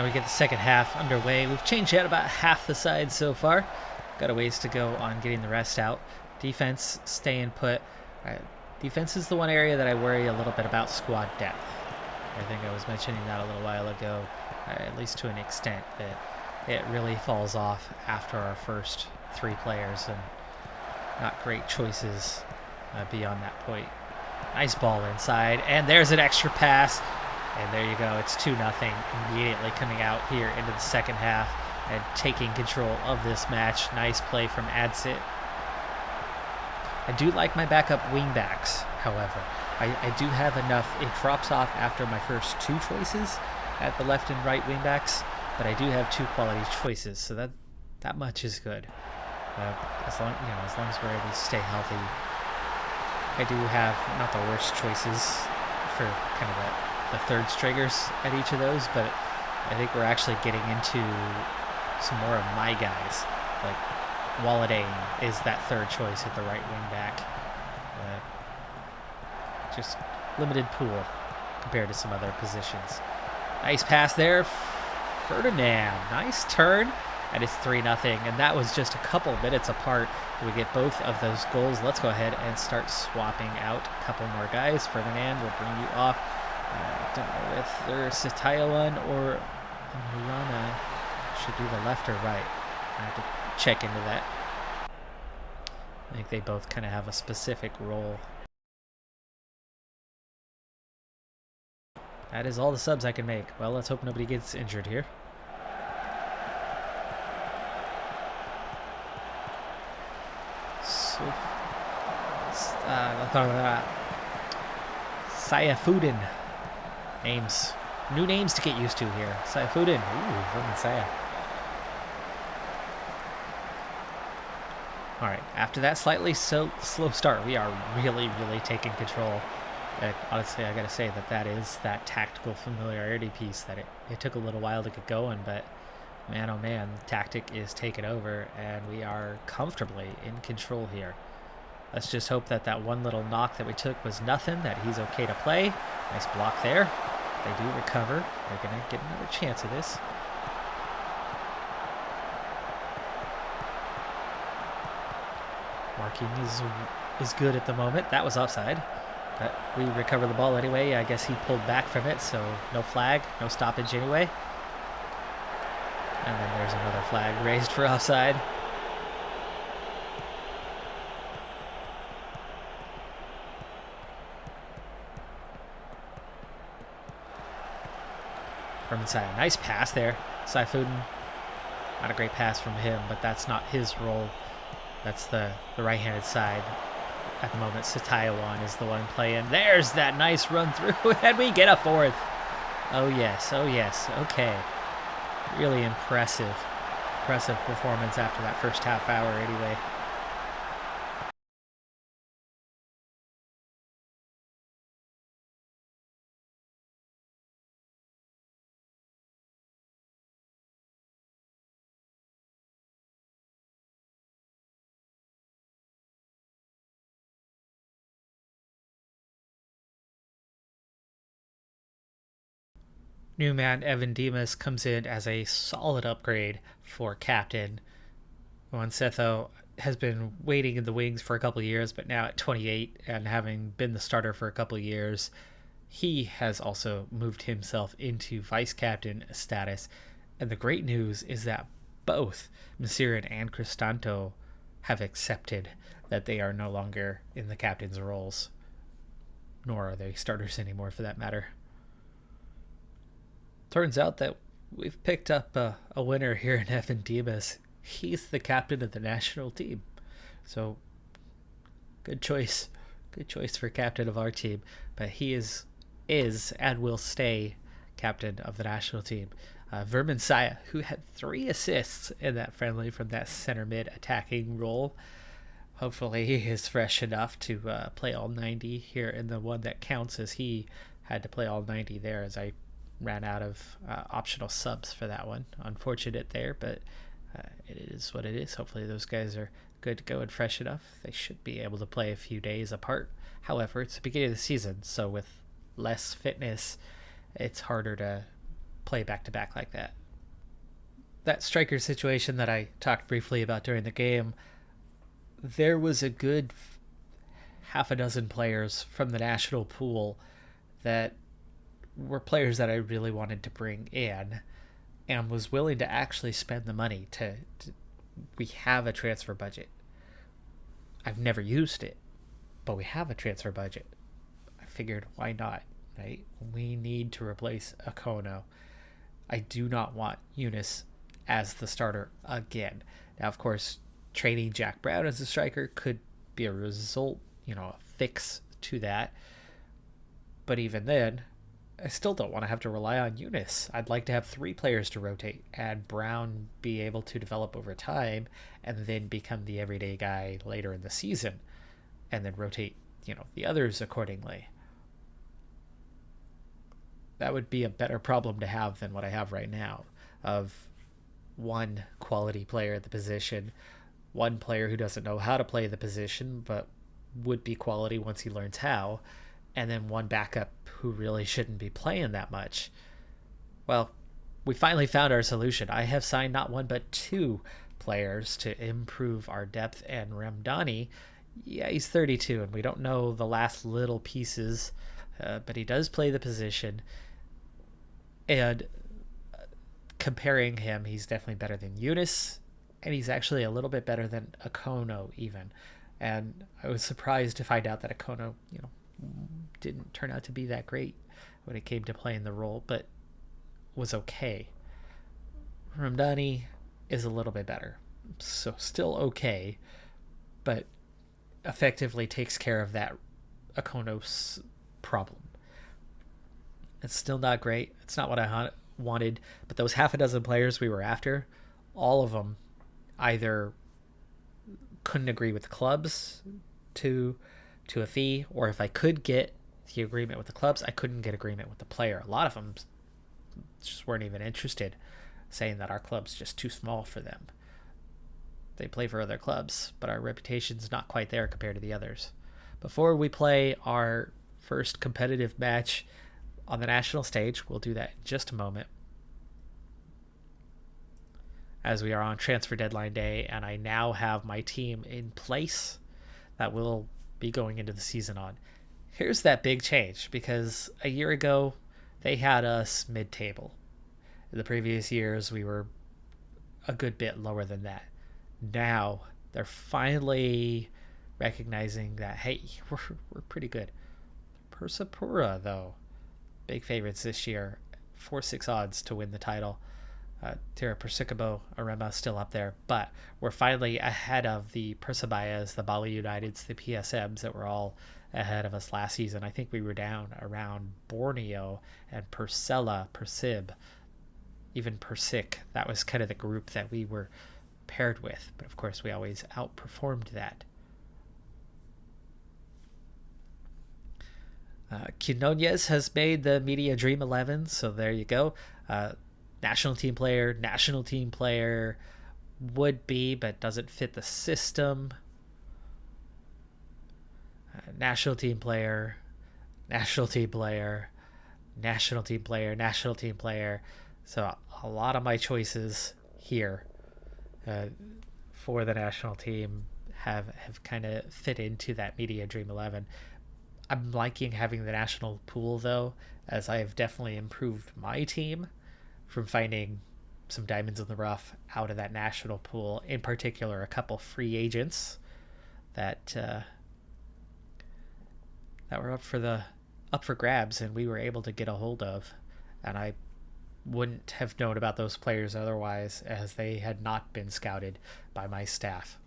And we get the second half underway. We've changed out about half the side so far. Got a ways to go on getting the rest out. Defense staying put. Defense is the one area that I worry a little bit about squad depth. I think I was mentioning that a little while ago, at least to an extent, that it really falls off after our first 3 players, and not great choices beyond that point. Nice ball inside, and there's an extra pass, and there you go. It's 2-0 immediately coming out here into the second half and taking control of this match. Nice play from Adsit. I do like my backup wingbacks, however. I do have enough. It drops off after my first 2 choices at the left and right wingbacks, but I do have 2 quality choices, so that much is good. As long as we're able to stay healthy. I do have not the worst choices for kind of the third stringers at each of those, but I think we're actually getting into some more of my guys. Like Walladay is that third choice at the right wing back. Just limited pool compared to some other positions. Nice pass there. Ferdinand, nice turn. And it's 3-0, and that was just a couple minutes apart. We get both of those goals. Let's go ahead and start swapping out a couple more guys. Ferdinand will bring you off. I don't know if there's Satayawan or Murana should be the left or right. I have to check into that. I think they both kind of have a specific role. That is all the subs I can make. Well, let's hope nobody gets injured here. Sayafudin. New names to get used to here. Sayafudin. Ooh, Vermin Saya. Alright, after that slightly slow start, we are really taking control. Honestly, I gotta say that is that tactical familiarity piece that it took a little while to get going, but man, oh man, the tactic is taken over, and we are comfortably in control here. Let's just hope that one little knock that we took was nothing, that he's okay to play. Nice block there. They do recover. They're going to get another chance of this. Marking is good at the moment. That was offside, but we recover the ball anyway. I guess he pulled back from it, so no flag, no stoppage anyway. And then there's another flag raised for offside. Vermin Saya, nice pass there. Saifudin, not a great pass from him, but that's not his role. That's the right-handed side. At the moment, Satayawan is the one playing. There's that nice run through, and we get a 4th. Oh yes, okay. Really impressive performance after that first half hour anyway. New man Evan Dimas comes in as a solid upgrade for captain. Juansetho has been waiting in the wings for a couple of years, but now at 28 and having been the starter for a couple of years, he has also moved himself into vice captain status. And the great news is that both Masirin and Cristanto have accepted that they are no longer in the captain's roles, nor are they starters anymore for that matter. Turns out that we've picked up a winner here in Evan Dimas. He's the captain of the national team. So, good choice. Good choice for captain of our team. But he is and will stay captain of the national team. Vermin Saya, who had 3 assists in that friendly from that center mid attacking role. Hopefully he is fresh enough to play all 90 here in the one that counts, as he had to play all 90 there, as I ran out of optional subs for that one. Unfortunate there, but it is what it is. Hopefully those guys are good to go and fresh enough. They should be able to play a few days apart. However, it's the beginning of the season, so with less fitness, it's harder to play back-to-back like that. That striker situation that I talked briefly about during the game, there was a good half a dozen players from the national pool that were players that I really wanted to bring in and was willing to actually spend the money to we have a transfer budget. I've never used it, but we have a transfer budget. I figured, why not, right? We need to replace Akono. I do not want Eunice as the starter again. Now, of course, trading Jack Brown as a striker could be a result, a fix to that. But even then, I still don't want to have to rely on Eunice. I'd like to have 3 players to rotate and Brown be able to develop over time and then become the everyday guy later in the season and then rotate, the others accordingly. That would be a better problem to have than what I have right now of one quality player at the position, one player who doesn't know how to play the position but would be quality once he learns how, and then one backup who really shouldn't be playing that much. Well, we finally found our solution. I have signed not 1 but 2 players to improve our depth, and Ramdani, he's 32 and we don't know the last little pieces, but he does play the position, and comparing him, he's definitely better than Eunice, and he's actually a little bit better than Akono even. And I was surprised to find out that Akono, didn't turn out to be that great when it came to playing the role, but was okay. Ramdani is a little bit better, so still okay, but effectively takes care of that Akono's problem. It's still not great. It's not what I wanted, but those half a dozen players we were after, all of them either couldn't agree with the clubs to a fee, or if I could get the agreement with the clubs, I couldn't get agreement with the player. A lot of them just weren't even interested, saying that our club's just too small for them. They play for other clubs, but our reputation's not quite there compared to the others. Before we play our first competitive match on the national stage, we'll do that in just a moment, as we are on transfer deadline day, and I now have my team in place that will be going into the season on. Here's that big change, because a year ago they had us mid-table. In the previous years we were a good bit lower than that. Now they're finally recognizing that, hey, we're pretty good. Persipura, though, big favorites this year, 4-6 odds to win the title. Tira Persikabo Arema still up there, but we're finally ahead of the Persabayas, the Bali Uniteds, the PSMs that were all ahead of us last season. I think we were down around Borneo and Persela, Persib, even Persik. That was kind of the group that we were paired with, but of course we always outperformed that. Quinones has made the Media Dream 11, so there you go. National team player, would be, but doesn't fit the system. National team player, national team player, national team player, national team player. So a lot of my choices here for the national team have kind of fit into that Media Dream 11. I'm liking having the national pool, though, as I have definitely improved my team from finding some diamonds in the rough out of that national pool. In particular, a couple free agents that were up for grabs, and we were able to get a hold of. And I wouldn't have known about those players otherwise, as they had not been scouted by my staff.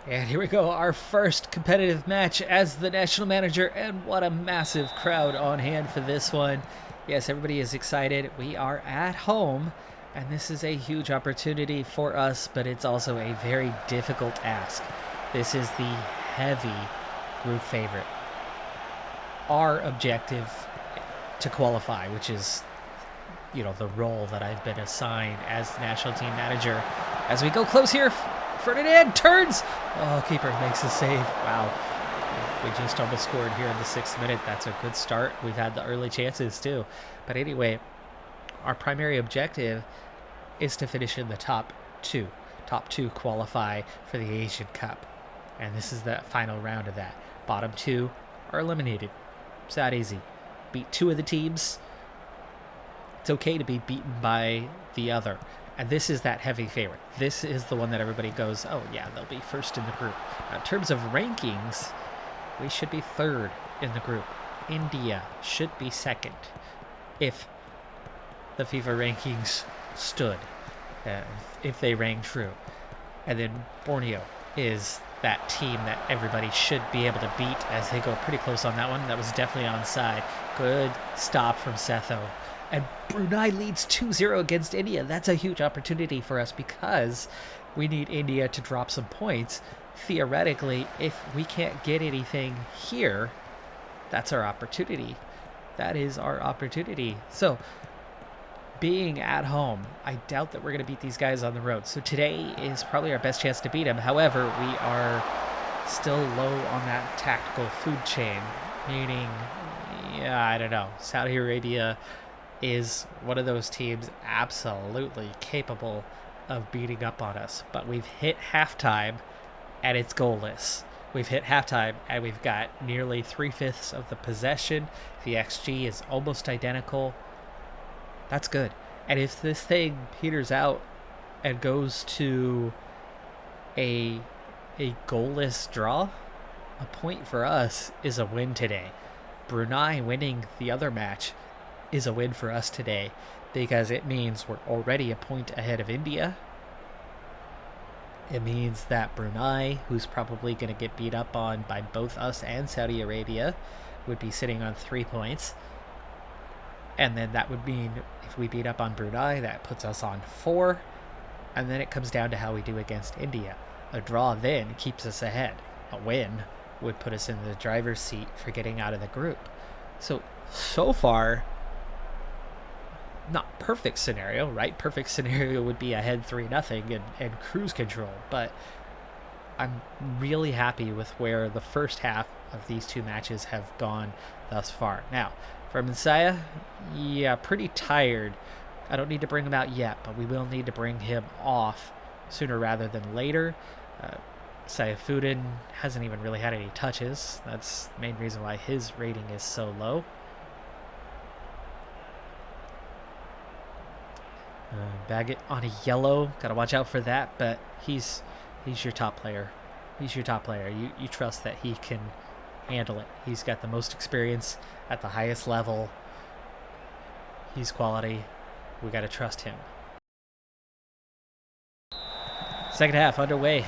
And here we go, our first competitive match as the national manager, and what a massive crowd on hand for this one. Yes, everybody is excited. We are at home, and this is a huge opportunity for us, but it's also a very difficult ask. This is the heavy group favorite. Our objective to qualify, which is, the role that I've been assigned as the national team manager. As we go close here, Ferdinand turns. Oh, keeper makes a save. Wow. We just almost scored here in the 6th minute. That's a good start. We've had the early chances too. But anyway, our primary objective is to finish in the top two. Top two qualify for the Asian Cup. And this is the final round of that. Bottom two are eliminated. It's that easy. Beat two of the teams. It's okay to be beaten by the other. And this is that heavy favorite. This is the one that everybody goes, oh yeah, they'll be first in the group. Now, in terms of rankings, we should be third in the group. India should be second if the FIFA rankings stood, if they rang true. And then Borneo is that team that everybody should be able to beat, as they go pretty close on that one. That was definitely onside. Good stop from Setho. And Brunei leads 2-0 against India. That's a huge opportunity for us because we need India to drop some points. Theoretically, if we can't get anything here, that's our opportunity. That is our opportunity. So, being at home, I doubt that we're going to beat these guys on the road. So today is probably our best chance to beat them. However, we are still low on that tactical food chain, meaning, I don't know, Saudi Arabia is one of those teams absolutely capable of beating up on us. But we've hit halftime and it's goalless. We've hit halftime and we've got nearly 3/5 of the possession. The XG is almost identical. That's good. And if this thing peters out and goes to a goalless draw, a point for us is a win today. Brunei winning the other match is a win for us today because it means we're already a point ahead of India. It means that Brunei, who's probably going to get beat up on by both us and Saudi Arabia, would be sitting on 3 points. And then that would mean if we beat up on Brunei, that puts us on 4. And then it comes down to how we do against India. A draw then keeps us ahead. A win would put us in the driver's seat for getting out of the group. So far, not perfect scenario, right? Perfect scenario would be ahead 3-0 and cruise control. But I'm really happy with where the first half of these two matches have gone thus far. Now, for Messiah, yeah, pretty tired. I don't need to bring him out yet, but we will need to bring him off sooner rather than later. Saifuddin hasn't even really had any touches. That's the main reason why his rating is so low. Baggett on a yellow. Got to watch out for that, but he's your top player. He's your top player. You trust that he can handle it. He's got the most experience at the highest level. He's quality. We got to trust him. Second half underway.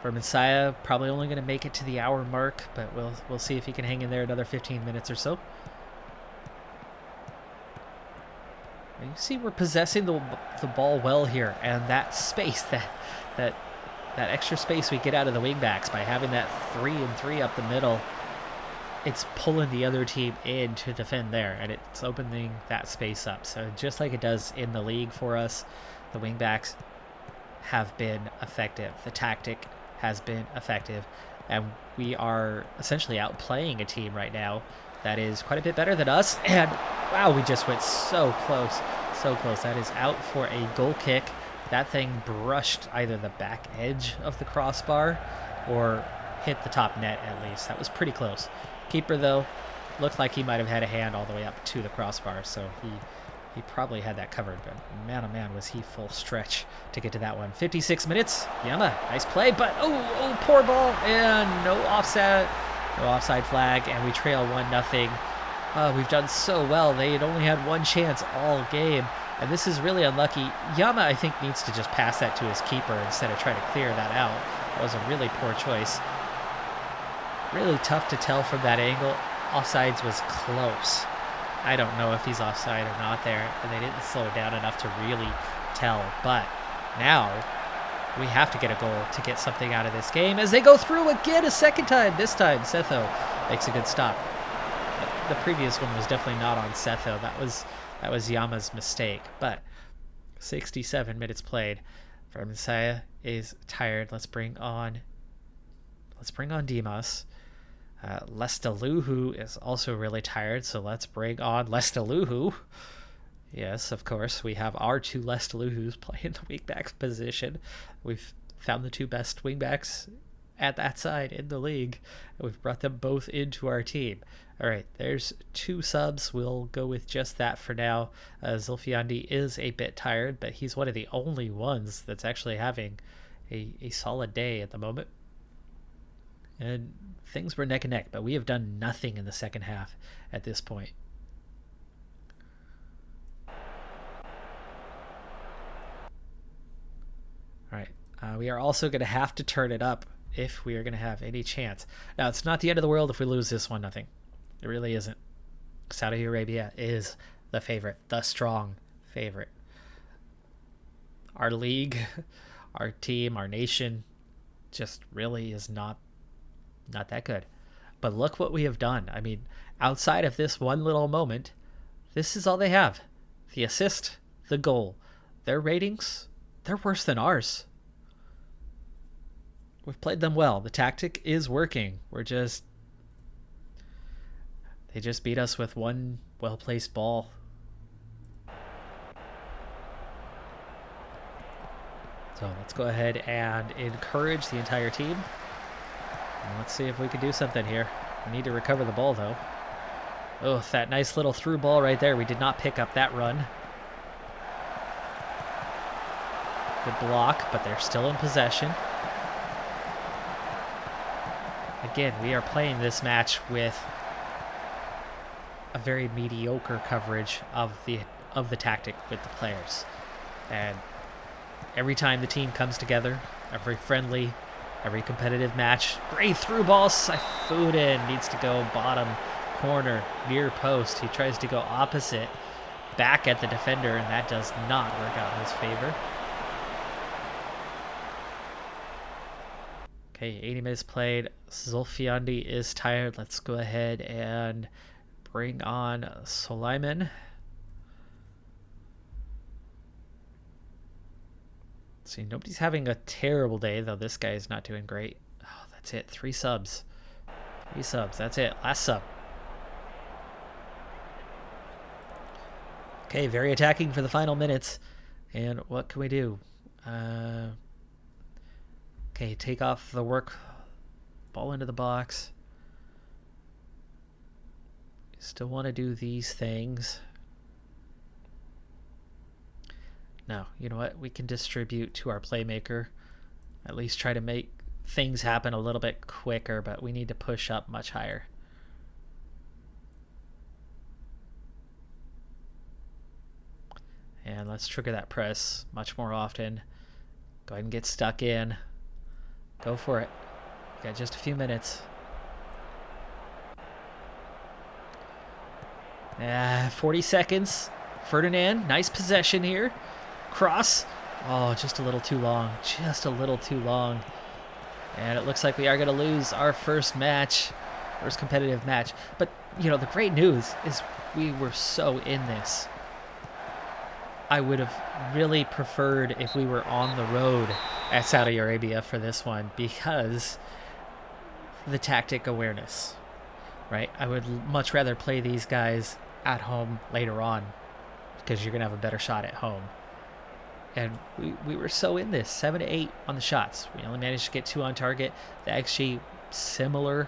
For Messiah, probably only going to make it to the hour mark, but we'll see if he can hang in there another 15 minutes or so. And you see we're possessing the ball well here, and that space, that extra space we get out of the wingbacks by having that 3-and-3 up the middle, it's pulling the other team in to defend there, and it's opening that space up. So just like it does in the league for us, the wingbacks have been effective. The tactic has been effective, and we are essentially outplaying a team right now that is quite a bit better than us. And wow, we just went so close, so close. That is out for a goal kick. That thing brushed either the back edge of the crossbar or hit the top net at least. That was pretty close. Keeper, though, looked like he might have had a hand all the way up to the crossbar, so he probably had that covered. But man, oh man, was he full stretch to get to that one. 56 minutes. Yama, nice play, but oh, poor ball, and no offside flag, and we trail 1-0. We've done so well. They had only had one chance all game, and this is really unlucky. Yama, I think, needs to just pass that to his keeper instead of trying to clear that out. That was a really poor choice. Really tough to tell from that angle. Offsides was close. I don't know if he's offside or not there, and they didn't slow it down enough to really tell. But now we have to get a goal to get something out of this game as they go through again a second time. This time, Setho makes a good stop. The previous one was definitely not on Setho. That was Yama's mistake. But 67 minutes played. Messiah is tired. Let's bring on Dimas. Lestaluhu is also really tired, so let's bring on Lestaluhu. Yes, of course, we have our two Lestaluhus playing the wingback position. We've found the two best wingbacks at that side in the league. We've brought them both into our team. All right, there's two subs. We'll go with just that for now. Zulfiandi is a bit tired, but he's one of the only ones that's actually having a solid day at the moment. And things were neck and neck, but we have done nothing in the second half at this point. All right, we are also going to have to turn it up if we are going to have any chance. Now, it's not the end of the world if we lose this 1-0. It really isn't. Saudi Arabia is the favorite, the strong favorite. Our league, our team, our nation just really is not that good. But look what we have done. I mean, outside of this one little moment, this is all they have. The assist, the goal. Their ratings, they're worse than ours. We've played them well. The tactic is working. They just beat us with one well-placed ball. So let's go ahead and encourage the entire team. And let's see if we can do something here. We need to recover the ball, though. Oh, that nice little through ball right there. We did not pick up that run. Good block, but they're still in possession. Again, we are playing this match with a very mediocre coverage of the tactic with the players. And every time the team comes together, every friendly, every competitive match, great through ball. Saifuddin needs to go bottom corner, near post. He tries to go opposite, back at the defender, and that does not work out in his favor. Okay, 80 minutes played. Zulfiandi is tired. Let's go ahead and bring on Sulaiman. See, nobody's having a terrible day, though this guy is not doing great. Oh, that's it. 3 subs. 3 subs. That's it. Last sub. Okay, very attacking for the final minutes. And what can we do? Okay, take off the work. Ball into the box. Still want to do these things. No, you know what? We can distribute to our playmaker. At least try to make things happen a little bit quicker, but we need to push up much higher. And let's trigger that press much more often. Go ahead and get stuck in. Go for it. Got just a few minutes. 40 seconds. Ferdinand, nice possession here. Cross. Oh, just a little too long. Just a little too long. And it looks like we are going to lose our first match. First competitive match. But, you know, the great news is we were so in this. I would have really preferred if we were on the road at Saudi Arabia for this one because the tactic awareness, right? I would much rather play these guys at home later on because you're going to have a better shot at home. And we were so in this, 7 to 8 on the shots. We only managed to get 2 on target. The XG similar.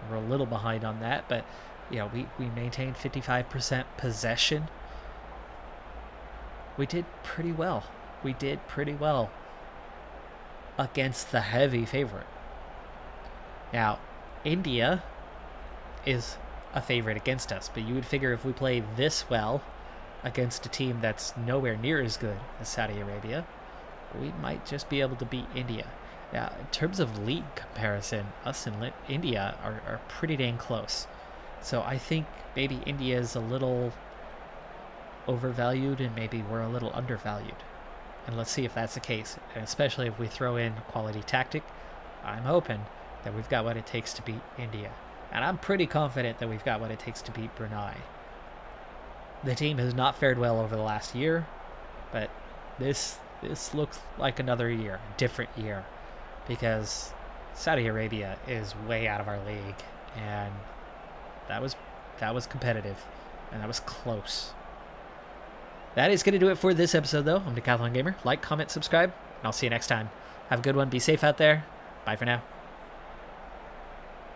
We're a little behind on that, but you know, we maintained 55% possession. We did pretty well. We did pretty well against the heavy favorite. Now, India is a favorite against us, but you would figure if we play this well against a team that's nowhere near as good as Saudi Arabia, we might just be able to beat India. Now, in terms of league comparison, us and India are pretty dang close. So I think maybe India is a little overvalued and maybe we're a little undervalued. And let's see if that's the case. And especially if we throw in quality tactic, I'm hoping that we've got what it takes to beat India. And I'm pretty confident that we've got what it takes to beat Brunei. The team has not fared well over the last year, but this looks like another year, a different year, because Saudi Arabia is way out of our league, and that was competitive, and that was close. That is going to do it for this episode, though. I'm Decathlon Gamer. Like, comment, subscribe, and I'll see you next time. Have a good one. Be safe out there. Bye for now.